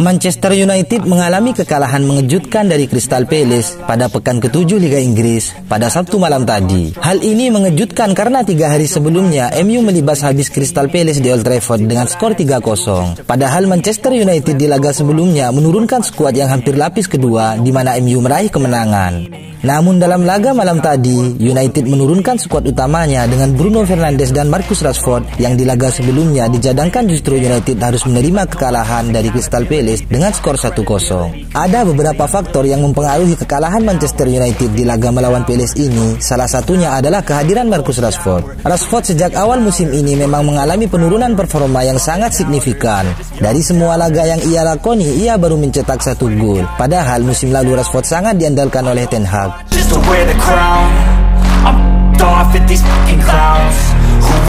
Manchester United mengalami kekalahan mengejutkan dari Crystal Palace pada pekan ke-7 Liga Inggris pada Sabtu malam tadi. Hal ini mengejutkan karena 3 hari sebelumnya MU melibas habis Crystal Palace di Old Trafford dengan skor 3-0. Padahal Manchester United di laga sebelumnya menurunkan skuad yang hampir lapis kedua di mana MU meraih kemenangan. Namun dalam laga malam tadi, United menurunkan skuad utamanya dengan Bruno Fernandes dan Marcus Rashford yang di laga sebelumnya dijadangkan justru United harus menerima kekalahan dari Crystal Palace dengan skor 1-0. Ada beberapa faktor yang mempengaruhi kekalahan Manchester United di laga melawan Palace ini, salah satunya adalah kehadiran Marcus Rashford. Rashford sejak awal musim ini memang mengalami penurunan performa yang sangat signifikan. Dari semua laga yang ia lakoni, ia baru mencetak 1 gol. Padahal musim lalu Rashford sangat diandalkan oleh Ten Hag.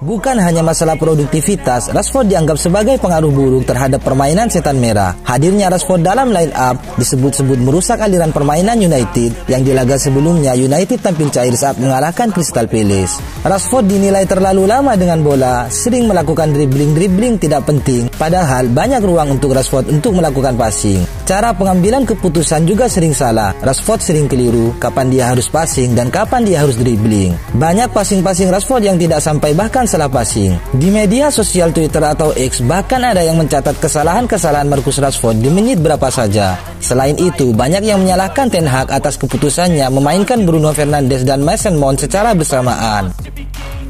Bukan hanya masalah produktivitas, Rashford dianggap sebagai pengaruh buruk terhadap permainan setan merah. Hadirnya Rashford dalam line up disebut-sebut merusak aliran permainan United yang di laga sebelumnya United tampil cair saat mengalahkan Crystal Palace. Rashford dinilai terlalu lama dengan bola, sering melakukan dribbling tidak penting, padahal banyak ruang untuk Rashford untuk melakukan passing. Cara pengambilan keputusan juga sering salah. Rashford sering keliru kapan dia harus passing dan kapan dia harus dribbling. Banyak passing-passing Rashford yang tidak sampai bahkan salah passing. Di media sosial Twitter atau X bahkan ada yang mencatat kesalahan-kesalahan Marcus Rashford di menit berapa saja. Selain itu, banyak yang menyalahkan Ten Hag atas keputusannya memainkan Bruno Fernandes dan Mason Mount secara bersamaan.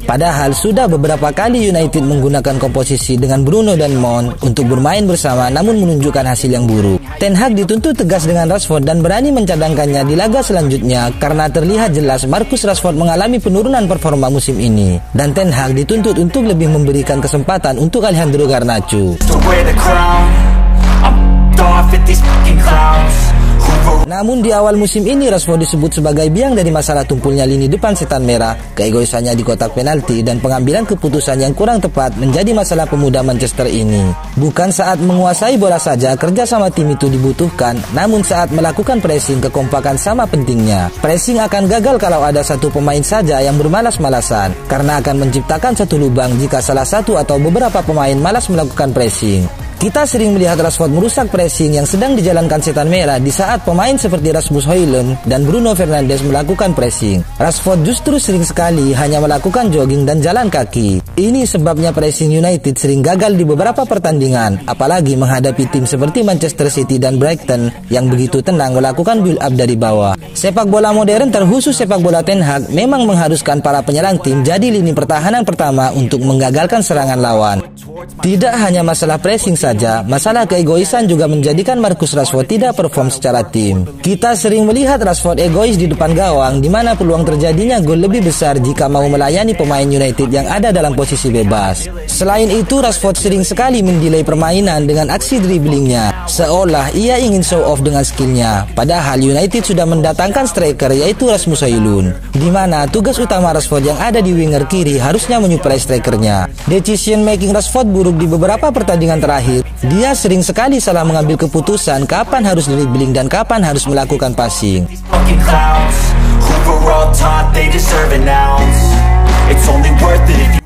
Padahal sudah beberapa kali United menggunakan komposisi dengan Bruno dan Mount untuk bermain bersama namun menunjukkan hasil yang buruk. Ten Hag dituntut tegas dengan Rashford dan berani mencadangkannya di laga selanjutnya karena terlihat jelas Marcus Rashford mengalami penurunan performa musim ini. Dan Ten Hag dituntut untuk lebih memberikan kesempatan untuk Alejandro Garnacho. Namun di awal musim ini Rashford disebut sebagai biang dari masalah tumpulnya lini depan setan merah, keegoisannya di kotak penalti dan pengambilan keputusan yang kurang tepat menjadi masalah pemuda Manchester ini. Bukan saat menguasai bola saja kerja sama tim itu dibutuhkan, namun saat melakukan pressing kekompakan sama pentingnya. Pressing akan gagal kalau ada satu pemain saja yang bermalas-malasan, karena akan menciptakan satu lubang jika salah satu atau beberapa pemain malas melakukan pressing. Kita sering melihat Rashford merusak pressing yang sedang dijalankan setan merah di saat pemain seperti Rasmus Højlund dan Bruno Fernandes melakukan pressing. Rashford justru sering sekali hanya melakukan jogging dan jalan kaki. Ini sebabnya pressing United sering gagal di beberapa pertandingan, apalagi menghadapi tim seperti Manchester City dan Brighton yang begitu tenang melakukan build up dari bawah. Sepak bola modern terkhusus sepak bola Ten Hag memang mengharuskan para penyerang tim jadi lini pertahanan pertama untuk menggagalkan serangan lawan. Tidak hanya masalah pressing saja, masalah keegoisan juga menjadikan Marcus Rashford tidak perform secara tim. Kita sering melihat Rashford egois di depan gawang, di mana peluang terjadinya gol lebih besar jika mau melayani pemain United yang ada dalam posisi bebas. Selain itu, Rashford sering sekali mendelay permainan dengan aksi dribblingnya, seolah ia ingin show off dengan skillnya. Padahal United sudah mendatangkan striker yaitu Rasmus Højlund, di mana tugas utama Rashford yang ada di winger kiri harusnya menyuplai strikernya. Decision making Rashford buruk di beberapa pertandingan terakhir. Dia sering sekali salah mengambil keputusan kapan harus dribbling dan kapan harus melakukan passing.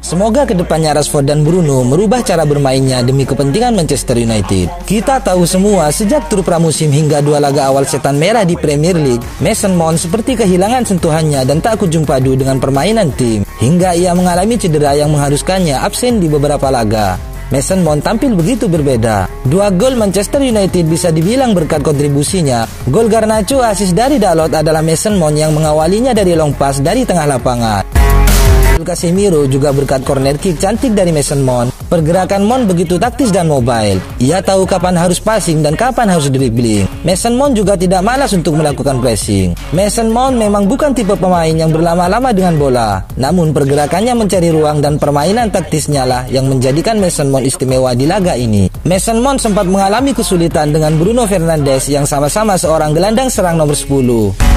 Semoga kedepannya Rashford dan Bruno merubah cara bermainnya demi kepentingan Manchester United. Kita tahu semua sejak tur pramusim hingga 2 laga awal setan merah di Premier League, Mason Mount seperti kehilangan sentuhannya dan tak kunjung padu dengan permainan tim, hingga ia mengalami cedera yang mengharuskannya absen di beberapa laga. Mason Mount tampil begitu berbeda. 2 gol Manchester United bisa dibilang berkat kontribusinya. Gol Garnacho asis dari Dalot adalah Mason Mount yang mengawalinya dari long pass dari tengah lapangan. Casemiro juga berkat corner kick cantik dari Mason Mount. Pergerakan Mount begitu taktis dan mobile. Ia tahu kapan harus passing dan kapan harus dribbling. Mason Mount juga tidak malas untuk melakukan pressing. Mason Mount memang bukan tipe pemain yang berlama-lama dengan bola, namun pergerakannya mencari ruang dan permainan taktisnya lah yang menjadikan Mason Mount istimewa di laga ini. Mason Mount sempat mengalami kesulitan dengan Bruno Fernandes yang sama-sama seorang gelandang serang nomor 10.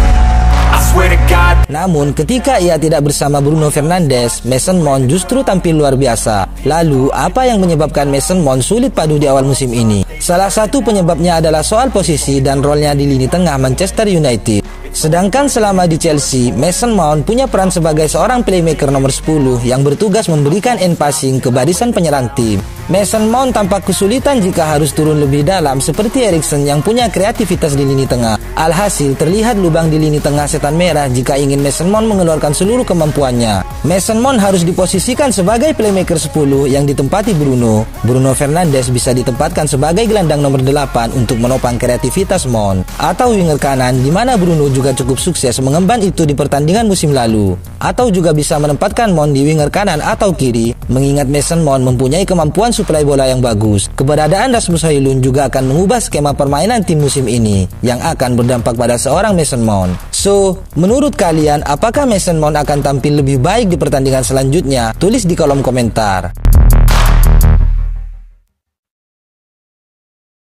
Namun ketika ia tidak bersama Bruno Fernandes, Mason Mount justru tampil luar biasa. Lalu apa yang menyebabkan Mason Mount sulit padu di awal musim ini? Salah satu penyebabnya adalah soal posisi dan role-nya di lini tengah Manchester United. Sedangkan selama di Chelsea, Mason Mount punya peran sebagai seorang playmaker nomor 10 yang bertugas memberikan end passing ke barisan penyerang tim. Mason Mount tampak kesulitan jika harus turun lebih dalam seperti Eriksen yang punya kreativitas di lini tengah. Alhasil terlihat lubang di lini tengah Setan Merah jika ingin Mason Mount mengeluarkan seluruh kemampuannya. Mason Mount harus diposisikan sebagai playmaker 10 yang ditempati Bruno. Bruno Fernandes bisa ditempatkan sebagai gelandang nomor 8 untuk menopang kreativitas Mount. Atau winger kanan di mana Bruno juga cukup sukses mengemban itu di pertandingan musim lalu. Atau juga bisa menempatkan Mount di winger kanan atau kiri, mengingat Mason Mount mempunyai kemampuan suplai bola yang bagus. Keberadaan Rasmus Højlund juga akan mengubah skema permainan tim musim ini, yang akan berdampak pada seorang Mason Mount. So, menurut kalian, apakah Mason Mount akan tampil lebih baik di pertandingan selanjutnya? Tulis di kolom komentar.